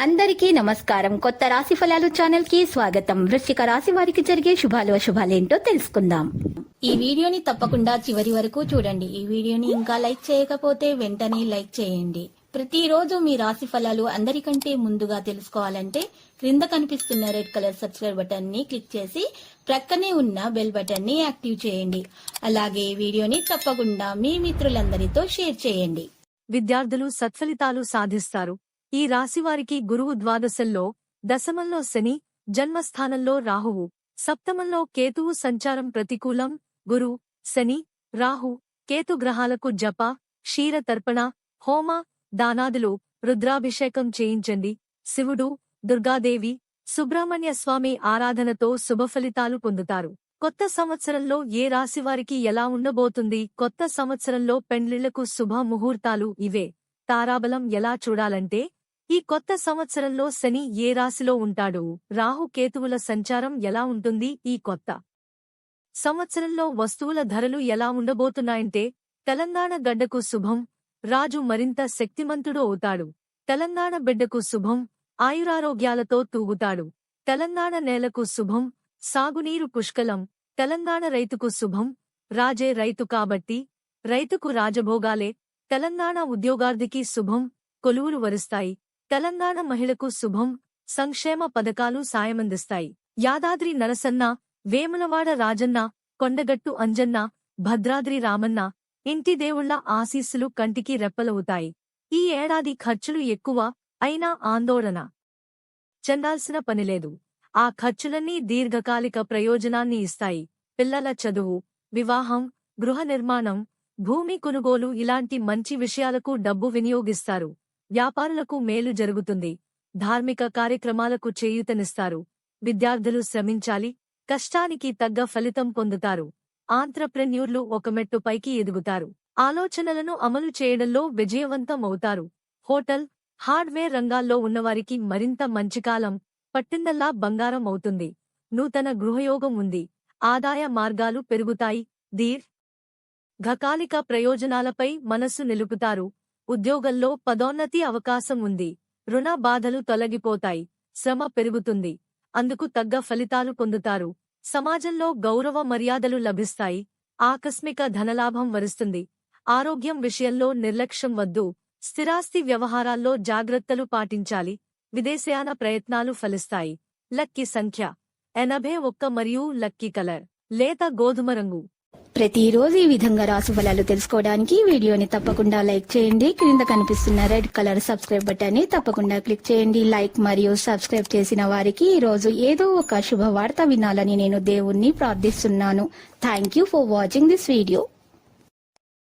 అందరికీ నమస్కారం. కొత్త రాశి ఫలాలు ఛానల్ కి స్వాగతం. వృశ్చిక రాశి వారికి జరిగే శుభాలు అశుభాలేంటో తెలుసుకుందాం. ఈ వీడియోని తప్పకుండా చివరి వరకు చూడండి. ఈ వీడియోని ఇంకా లైక్ చేయకపోతే వెంటనే లైక్ చేయండి. ప్రతిరోజు మీ రాశి ఫలాలు అందరికంటే ముందుగా తెలుసుకోవాలంటే క్రింద కనిపిస్తున్న రెడ్ కలర్ సబ్స్క్రైబ్ బటన్ ని క్లిక్ చేసి ప్రక్కనే ఉన్న బెల్ బటన్ ని యాక్టివ్ చేయండి. అలాగే వీడియోని తప్పకుండా మీ మిత్రులందరితో షేర్ చేయండి. విద్యార్థులు సత్ఫలితాలు సాధిస్తారు. ఈ రాశివారికి గురువు ద్వాదశంలో, దశమంలో శని, జన్మస్థానంలో రాహువు, సప్తమంలో కేతువు సంచారం ప్రతికూలం. గురు, శని, రాహు, కేతు గ్రహాలకు జప, క్షీర తర్పణ, హోమ, దానాదులు, రుద్రాభిషేకం చేయించండి. శివుడు, దుర్గాదేవి, సుబ్రహ్మణ్య స్వామి ఆరాధనతో శుభఫలితాలు పొందుతారు. కొత్త సంవత్సరంలో ఏ రాశివారికి ఎలా ఉండబోతుంది? కొత్త సంవత్సరంలో పెండ్లిళ్లకు శుభ ముహూర్తాలు ఇవే. తారాబలం ఎలా చూడాలంటే, ఈ కొత్త సంవత్సరంలో శని ఏ రాశిలో ఉంటాడు? రాహు కేతువుల సంచారం ఎలా ఉంటుంది? ఈ కొత్త సంవత్సరంలో వస్తువుల ధరలు ఎలా ఉండబోతున్నాయంటే, తెలంగాణ గడ్డకు శుభం, రాజు మరింత శక్తిమంతుడు అవుతాడు. తెలంగాణ బిడ్డకు శుభం, ఆయురారోగ్యాలతో తూగుతాడు. తెలంగాణ నేలకు శుభం, సాగునీరు పుష్కలం. తెలంగాణ రైతుకు శుభం, రాజే రైతు కాబట్టి రైతుకు రాజభోగాలే. తెలంగాణ ఉద్యోగార్థికి శుభం, కొలువులు వరుస్తాయి. తెలంగాణ మహిళకు శుభం, సంక్షేమ పథకాలు సాయమందిస్తాయి. యాదాద్రి నరసన్న, వేములవాడ రాజన్న, కొండగట్టు అంజన్న, భద్రాద్రి రామన్న ఇంటి దేవుళ్ల ఆశీస్సులు కంటికి రెప్పలవుతాయి. ఈ ఏడాది ఖర్చులు ఎక్కువ అయినా ఆందోళన చెందాల్సిన పనిలేదు. ఆ ఖర్చులన్నీ దీర్ఘకాలిక ప్రయోజనాన్ని ఇస్తాయి. పిల్లల చదువు, వివాహం, గృహ నిర్మాణం, భూమి కొనుగోలు ఇలాంటి మంచి విషయాలకు డబ్బు వినియోగిస్తారు. వ్యాపారులకు మేలు జరుగుతుంది. ధార్మిక కార్యక్రమాలకు చేయూతనిస్తారు. విద్యార్థులు శ్రమించాలి, కష్టానికి తగ్గ ఫలితం పొందుతారు. ఆంత్రప్రెన్యూర్లు ఒక మెట్టు పైకి ఎదుగుతారు. ఆలోచనలను అమలు చేయడంలో విజయవంతం అవుతారు. హోటల్, హార్డ్వేర్ రంగాల్లో ఉన్నవారికి మరింత మంచికాలం. పట్టిందల్లా బంగారం అవుతుంది. నూతన గృహయోగం ఉంది. ఆదాయ మార్గాలు పెరుగుతాయి. దీర్ఘకాలిక ప్రయోజనాలపై మనస్సు నిలుపుతారు. ఉద్యోగంలో పదోన్నతి అవకాశం ఉంది. రుణ బాధలు తొలగిపోతాయి. శ్రమ పెరుగుతుంది. అందుకు తగ్గ ఫలితాలు పొందుతారు. సమాజంలో గౌరవ మర్యాదలు లభిస్తాయి. ఆకస్మిక ధనలాభం వరుస్తుంది. ఆరోగ్యం విషయంలో నిర్లక్ష్యం వద్దు. స్థిరాస్తి వ్యవహారాల్లో జాగ్రత్తలు పాటించాలి. విదేశయాన ప్రయత్నాలు ఫలిస్తాయి. లక్కీ సంఖ్య 81 మరియు లక్కీ కలర్ లేత గోధుమ రంగు. ప్రతిరోజు ఈ విధంగా రాశి ఫలాలు తెలుసుకోవడానికి వీడియోని తప్పకుండా లైక్ చేయండి. క్రింద కనిపిస్తున్న రెడ్ కలర్ సబ్స్క్రైబ్ బటన్ ని తప్పకుండా క్లిక్ చేయండి. లైక్ మరియు సబ్స్క్రైబ్ చేసిన వారికి ఈ రోజు ఏదో ఒక శుభవార్త వినాలని నేను దేవుణ్ణి ప్రార్థిస్తున్నాను. Thank you for watching this video.